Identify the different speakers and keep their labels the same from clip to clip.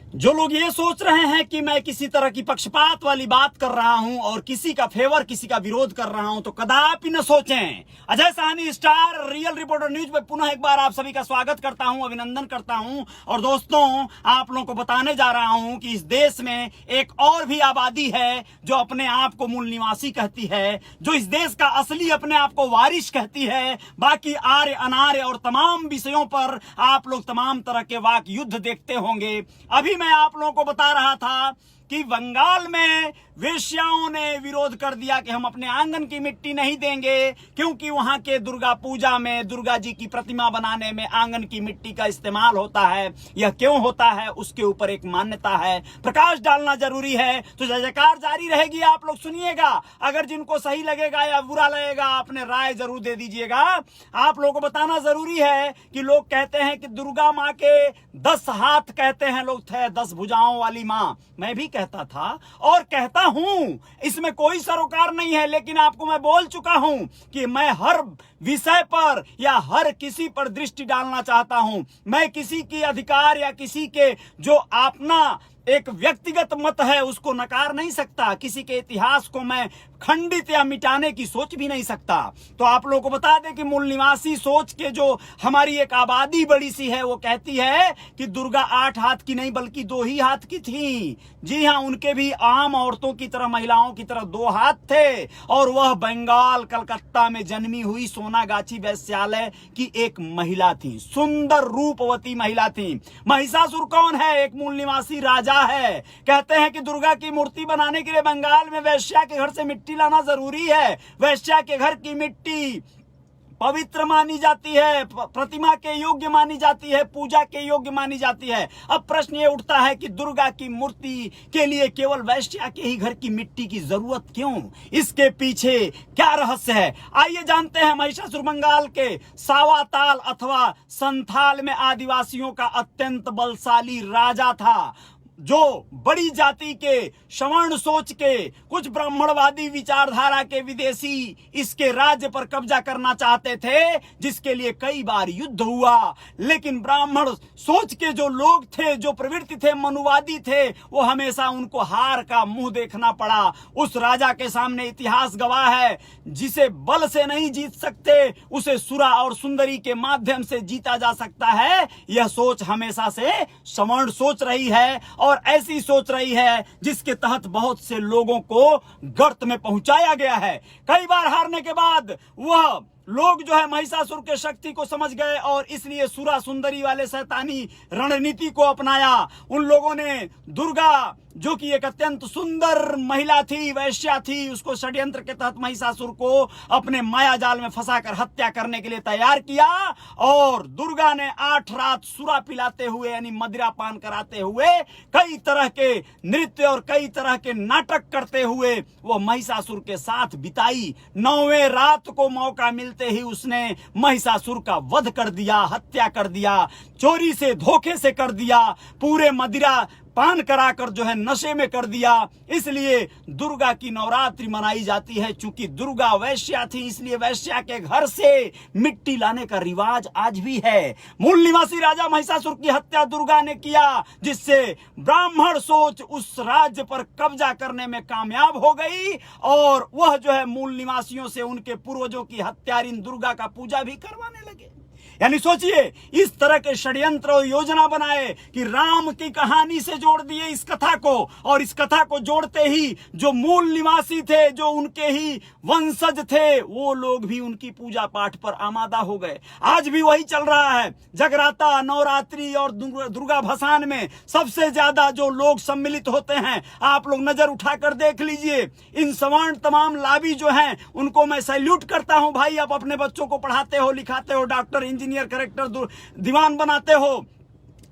Speaker 1: जो लोग ये सोच रहे हैं कि मैं किसी तरह की पक्षपात वाली बात कर रहा हूं और किसी का फेवर किसी का विरोध कर रहा हूं तो कदापि न सोचें। Ajay Sahni star real reporter news में पुनः एक बार आप सभी का स्वागत करता हूं, अभिनंदन करता हूं। और दोस्तों, आप लोगों को बताने जा रहा हूं कि इस देश में एक और भी आबादी है जो अपने आप को मूल निवासी कहती है, जो इस देश का असली अपने आप को वारिश कहती है। बाकी आर्य अनार्य और तमाम विषयों पर आप लोग तमाम तरह के वाक युद्ध देखते होंगे। अभी मैं आप लोगों को बता रहा था कि बंगाल में वेश्याओं ने विरोध कर दिया कि हम अपने आंगन की मिट्टी नहीं देंगे, क्योंकि वहां के दुर्गा पूजा में दुर्गा जी की प्रतिमा बनाने में आंगन की मिट्टी का इस्तेमाल होता है। यह क्यों होता है, उसके ऊपर एक मान्यता है, प्रकाश डालना जरूरी है। तो जय जयकार जारी रहेगी, आप लोग सुनिएगा। अगर जिनको सही लगेगा या बुरा लगेगा, अपने राय जरूर दे दीजिएगा। आप लोगों को बताना जरूरी है कि लोग कहते हैं कि दुर्गा माँ के 10 हाथ कहते हैं लोग थे, 10 भुजाओं वाली माँ। मैं भी कहता था और कहता हूं, इसमें कोई सरोकार नहीं है। लेकिन आपको मैं बोल चुका हूं कि मैं हर विषय पर या हर किसी पर दृष्टि डालना चाहता हूं। मैं किसी की अधिकार या किसी के जो अपना एक व्यक्तिगत मत है उसको नकार नहीं सकता। किसी के इतिहास को मैं खंडित या मिटाने की सोच भी नहीं सकता। तो आप लोगों को बता दें कि मूल निवासी सोच के जो हमारी एक आबादी बड़ी सी है वो कहती है कि दुर्गा 8 हाथ की नहीं बल्कि 2 ही हाथ की थी। जी हाँ, उनके भी आम औरतों की तरह, महिलाओं की तरह 2 हाथ थे। और वह बंगाल कलकत्ता में जन्मी हुई सोनागाछी वैश्यालय की एक महिला थी, सुंदर रूपवती महिला थी। महिषासुर कौन है? एक मूल निवासी राजा है। कहते हैं कि दुर्गा की मूर्ति बनाने के लिए बंगाल में वैश्या के घर से मिट्टी लाना जरूरी है। वैश्या के घर की मिट्टी पवित्र मानी जाती है, प्रतिमा के योग्य मानी जाती है, पूजा के योग्य मानी जाती है। अब प्रश्न ये उठता है कि दुर्गा की मूर्ति के लिए केवल वैश्या के ही घर की मिट्टी की जरूरत क्यों? इसके पीछे क्या रहस्य है? आइए जानते हैं। महिषासुर बंगाल के सावाताल अथवा संथाल में आदिवासियों का अत्यंत बलशाली राजा था, जो बड़ी जाति के, सवर्ण सोच के, कुछ ब्राह्मणवादी विचारधारा के विदेशी इसके राज्य पर कब्जा करना चाहते थे, जिसके लिए कई बार युद्ध हुआ। लेकिन ब्राह्मण सोच के जो लोग थे, जो प्रवृत्ति थे, मनुवादी थे, वो हमेशा उनको हार का मुंह देखना पड़ा। उस राजा के सामने इतिहास गवाह है, जिसे बल से नहीं जीत सकते उसे सुरा और सुंदरी के माध्यम से जीता जा सकता है। यह सोच हमेशा से सवर्ण सोच रही है और ऐसी सोच रही है जिसके तहत बहुत से लोगों को गर्त में पहुंचाया गया है। कई बार हारने के बाद वह लोग जो है महिषासुर के शक्ति को समझ गए और इसलिए सुरा सुंदरी वाले शैतानी रणनीति को अपनाया। उन लोगों ने दुर्गा, जो कि एक अत्यंत सुंदर महिला थी, वैश्या थी, उसको षड्यंत्र के तहत महिषासुर को अपने माया जाल में फंसाकर हत्या करने के लिए तैयार किया। और दुर्गा ने 8 रात सुरा पिलाते हुए यानी मदिरा पान कराते हुए, कई तरह के नृत्य और कई तरह के नाटक करते हुए वो महिषासुर के साथ बिताई। 9वें रात को मौका मिलते ही उसने महिषासुर का वध कर दिया, हत्या कर दिया, चोरी से, धोखे से कर दिया, पूरे मदिरा पान कराकर जो है नशे में कर दिया। इसलिए दुर्गा की नवरात्रि मनाई जाती है। चूंकि दुर्गा वैश्या थी, इसलिए वैश्या के घर से मिट्टी लाने का रिवाज आज भी है। मूल निवासी राजा महिषासुर की हत्या दुर्गा ने किया, जिससे ब्राह्मण सोच उस राज्य पर कब्जा करने में कामयाब हो गई और वह जो है मूल निवासियों से उनके पूर्वजों की हत्यारिन दुर्गा का पूजा भी करवाने लगे। यानी सोचिए, इस तरह के षड्यंत्र और योजना बनाए कि राम की कहानी से जोड़ दिए इस कथा को, और इस कथा को जोड़ते ही जो मूल निवासी थे, जो उनके ही वंशज थे, वो लोग भी उनकी पूजा पाठ पर आमादा हो गए। आज भी वही चल रहा है। जगराता, नवरात्रि और दुर्गा भसान में सबसे ज्यादा जो लोग सम्मिलित होते हैं, आप लोग नजर उठाकर देख लीजिए। इन सवर्ण तमाम लाभी जो हैं, उनको मैं सैल्यूट करता हूं। भाई, आप अपने बच्चों को पढ़ाते हो, लिखाते हो, डॉक्टर, इंजीनियर, कलेक्टर, दीवान बनाते हो,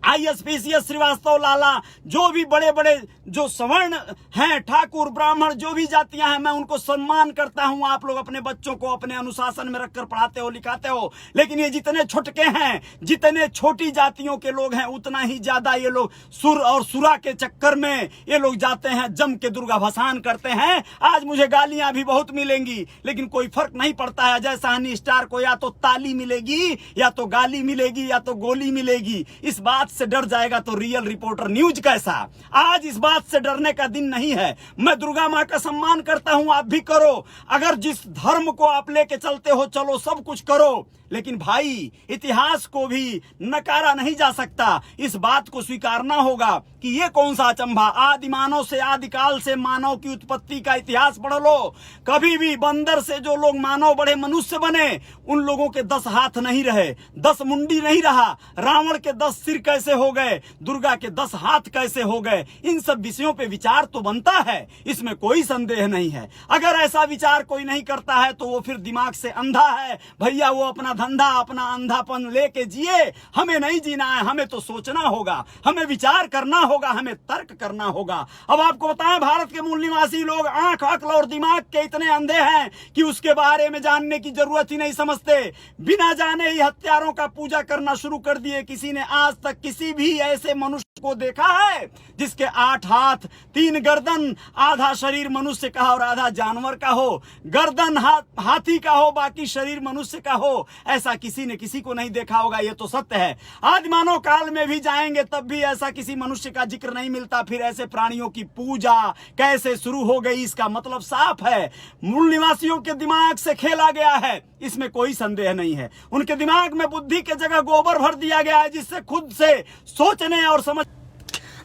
Speaker 1: IS, PCS, श्रीवास्तव, लाला, जो भी बड़े बड़े जो सवर्ण हैं, ठाकुर ब्राह्मण जो भी जातियां हैं, मैं उनको सम्मान करता हूं। आप लोग अपने बच्चों को अपने अनुशासन में रखकर पढ़ाते हो, लिखाते हो, लेकिन ये जितने छुटके हैं, जितने छोटी जातियों के लोग हैं, उतना ही ज्यादा ये लोग सुर और सुरा के चक्कर में ये लोग जाते हैं, जम के दुर्गा भसान करते हैं। आज मुझे गालियां भी बहुत मिलेंगी, लेकिन कोई फर्क नहीं पड़ता है। अजय साहनी स्टार को या तो ताली मिलेगी, या तो गाली मिलेगी, या तो गोली मिलेगी। इस बात से डर जाएगा तो रियल रिपोर्टर न्यूज कैसा। आज इस बात से डरने का दिन नहीं है। मैं दुर्गा माँ का सम्मान करता हूं, आप भी करो। अगर जिस धर्म को आप लेके चलते हो, चलो, सब कुछ करो, लेकिन भाई इतिहास को भी नकारा नहीं जा सकता। इस बात को स्वीकारना होगा कि ये कौन सा अचंभा। आदि मानव से, आदिकाल से मानव की उत्पत्ति का इतिहास पढ़ लो। कभी भी बंदर से जो लोग मानव बड़े मनुष्य बने, उन लोगों के 10 हाथ नहीं रहे, 10 मुंडी नहीं रहा। रावण के 10 सिर कैसे हो गए, दुर्गा के 10 हाथ कैसे हो गए, इन सब विषयों पे विचार तो बनता है, इसमें कोई संदेह नहीं है। अगर ऐसा विचार कोई नहीं करता है तो वो फिर दिमाग से अंधा है। भैया वो अपना धंधा, अपना अंधापन लेके जिए, हमें नहीं जीना है। हमें तो सोचना होगा, हमें विचार करना होगा, हमें तर्क करना होगा। अब आपको बताएं, भारत के मूल निवासी लोग आंख, अक्ल और दिमाग के इतने अंधे हैं कि उसके बारे में जानने की जरूरत ही नहीं समझते। बिना जाने ही हत्यारों का पूजा करना शुरू कर दिए। किसी ने आज तक किसी भी ऐसे मनुष्य को देखा है जिसके 8 हाथ, 3 गर्दन, आधा शरीर मनुष्य का और आधा जानवर का हो, गर्दन हाथी का हो, बाकी शरीर मनुष्य का हो? ऐसा किसी ने किसी को नहीं देखा होगा, ये तो सत्य है। आदि मानव काल में भी जाएंगे तब भी ऐसा किसी मनुष्य का जिक्र नहीं मिलता। फिर ऐसे प्राणियों की पूजा कैसे शुरू हो गई, इसका मतलब साफ है, मूल निवासियों के दिमाग से खेला गया है, इसमें कोई संदेह नहीं है। उनके दिमाग में बुद्धि के जगह गोबर भर दिया गया है, जिससे खुद से सोचने और समझ।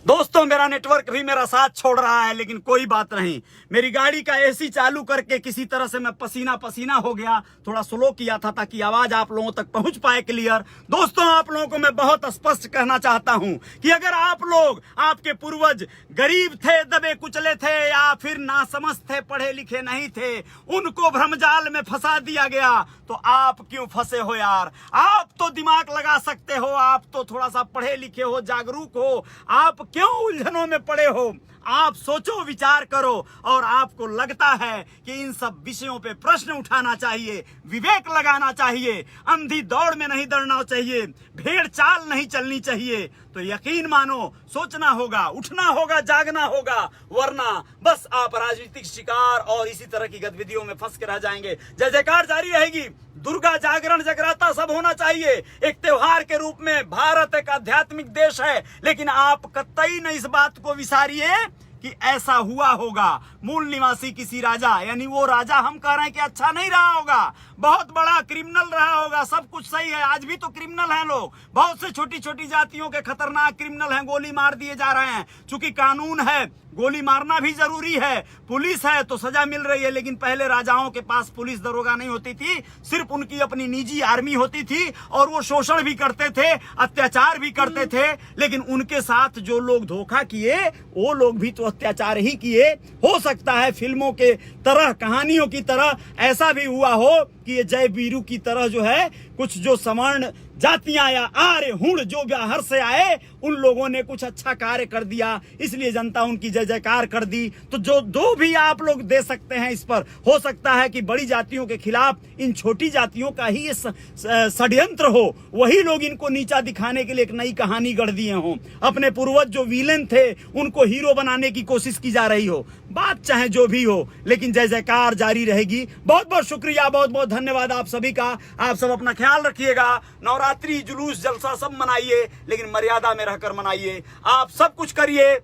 Speaker 1: दोस्तों, मेरा नेटवर्क भी मेरा साथ छोड़ रहा है, लेकिन कोई बात नहीं। मेरी गाड़ी का एसी चालू करके किसी तरह से मैं पसीना पसीना हो गया, थोड़ा स्लो किया था ताकि आवाज आप लोगों तक पहुंच पाए क्लियर। दोस्तों, आप लोगों को मैं बहुत स्पष्ट कहना चाहता हूं कि अगर आप लोग, आपके पूर्वज गरीब थे, दबे कुचले थे, या फिर नासमझ थे, पढ़े लिखे नहीं थे, उनको भ्रमजाल में फंसा दिया गया, तो आप क्यों फंसे हो यार? आप तो दिमाग लगा सकते हो, आप तो थोड़ा सा पढ़े लिखे हो, जागरूक हो, आप क्यों उलझनों में पड़े हो? आप सोचो, विचार करो, और आपको लगता है कि इन सब विषयों पे प्रश्न उठाना चाहिए, विवेक लगाना चाहिए, अंधी दौड़ में नहीं दौड़ना चाहिए, भेड़ चाल नहीं चलनी चाहिए, तो यकीन मानो सोचना होगा, उठना होगा, जागना होगा, वरना बस आप राजनीतिक शिकार और इसी तरह की गतिविधियों में फंस के रह जाएंगे। जय जयकार जारी रहेगी। दुर्गा जागरण, जगराता सब होना चाहिए एक त्योहार के रूप में। भारत एक आध्यात्मिक देश है, लेकिन आप कतई न इस बात को विसारिए कि ऐसा हुआ होगा। मूल निवासी किसी राजा, यानी वो राजा हम कह रहे हैं कि अच्छा नहीं रहा होगा, बहुत बड़ा क्रिमिनल रहा होगा, सब कुछ सही है, आज भी तो क्रिमिनल हैं लोग, बहुत से छोटी छोटी जातियों के खतरनाक क्रिमिनल हैं, गोली मार दिए जा रहे हैं। चूंकि कानून है, गोली मारना भी जरूरी है, पुलिस है तो सजा मिल रही है, लेकिन पहले राजाओं के पास पुलिस दरोगा नहीं होती थी, सिर्फ उनकी अपनी निजी आर्मी होती थी, और वो शोषण भी करते थे, अत्याचार भी करते थे, लेकिन उनके साथ जो लोग धोखा किए वो लोग भी तो अत्याचार ही किए। हो सकता है फिल्मों के तरह, कहानियों की तरह ऐसा भी हुआ हो कि ये जय वीरू की तरह जो है, कुछ जो सवर्ण जातियां या आर्य हुण जो बाहर से आए, उन लोगों ने कुछ अच्छा कार्य कर दिया, इसलिए जनता उनकी जय जयकार कर दी। तो जो दो भी आप लोग दे सकते हैं इस पर, हो सकता है कि बड़ी जातियों के खिलाफ इन छोटी जातियों का ही ये षड्यंत्र हो, वही लोग इनको नीचा दिखाने के लिए एक नई कहानी गढ़ दिए हों, अपने पूर्वज जो विलेन थे उनको हीरो बनाने की कोशिश की जा रही हो। बात चाहे जो भी हो, लेकिन जय जयकार जारी रहेगी। बहुत बहुत शुक्रिया, बहुत बहुत धन्यवाद आप सभी का। आप सब अपना ख्याल रखिएगा। नवरात्रि जुलूस जलसा सब मनाइए, लेकिन मर्यादा में रहकर मनाइए। आप सब कुछ करिए,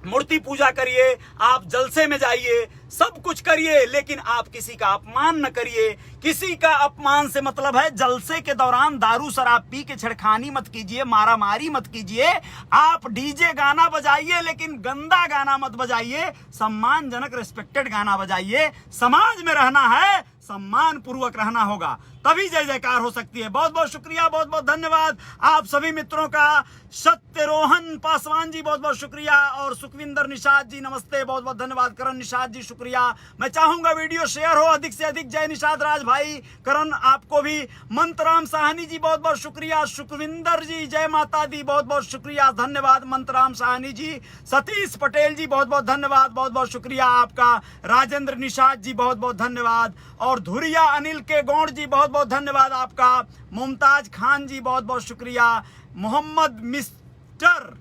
Speaker 1: मूर्ति पूजा करिए, आप जलसे में जाइए, सब कुछ करिए, लेकिन आप किसी का अपमान न करिए। किसी का अपमान से मतलब है जलसे के दौरान दारू शराब पी के छेड़खानी मत कीजिए, मारामारी मत कीजिए। आप डीजे गाना बजाइए, लेकिन गंदा गाना मत बजाइए, सम्मानजनक रिस्पेक्टेड गाना बजाइए। समाज में रहना है, सम्मान पूर्वक रहना होगा, तभी जय जयकार हो सकती है। बहुत बहुत शुक्रिया, बहुत बहुत धन्यवाद आप सभी मित्रों का। सत्यरोहन करण पासवान जी बहुत बहुत शुक्रिया, और सुखविंदर निषाद जी नमस्ते, बहुत बहुत धन्यवाद करण निषाद जी, शुक्रिया। मैं चाहूंगा वीडियो शेयर हो अधिक से अधिक। जय निषाद राज भाई, करण आपको भी। मंतराम साहनी जी बहुत बहुत शुक्रिया, सुखविंदर जी जय माता दी बहुत बहुत शुक्रिया, धन्यवाद मंतराम साहनी जी। सतीश पटेल जी बहुत बहुत धन्यवाद, बहुत बहुत शुक्रिया आपका। राजेंद्र निषाद जी बहुत बहुत धन्यवाद, और धुरिया अनिल के गौड़ जी बहुत बहुत धन्यवाद आपका। मुमताज खान जी बहुत बहुत शुक्रिया। मोहम्मद मिस्टर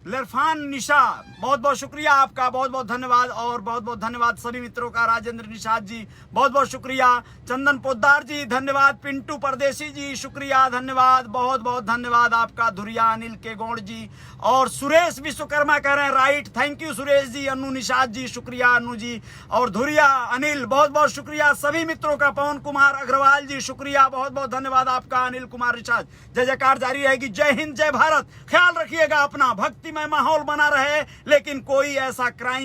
Speaker 1: लरफान निशा बहुत बहुत शुक्रिया आपका, बहुत बहुत धन्यवाद, और बहुत बहुत धन्यवाद सभी मित्रों का। राजेंद्र निषाद जी बहुत बहुत शुक्रिया। चंदन पोद्दार जी धन्यवाद। पिंटू परदेसी जी शुक्रिया, धन्यवाद, बहुत बहुत धन्यवाद आपका। धुरिया अनिल के गौड़ जी, और सुरेश विश्वकर्मा कह रहे हैं right, thank you Suresh ji. अनु निषाद जी शुक्रिया अनु जी, और धुरिया अनिल बहुत बहुत शुक्रिया सभी मित्रों का। पवन कुमार अग्रवाल जी शुक्रिया, बहुत बहुत धन्यवाद आपका। अनिल कुमार निषाद, जय जयकार जारी रहेगी। जय हिंद जय भारत। ख्याल रखिएगा अपना, भक्तिमय माहौल बना रहे, लेकिन कोई ऐसा क्राइम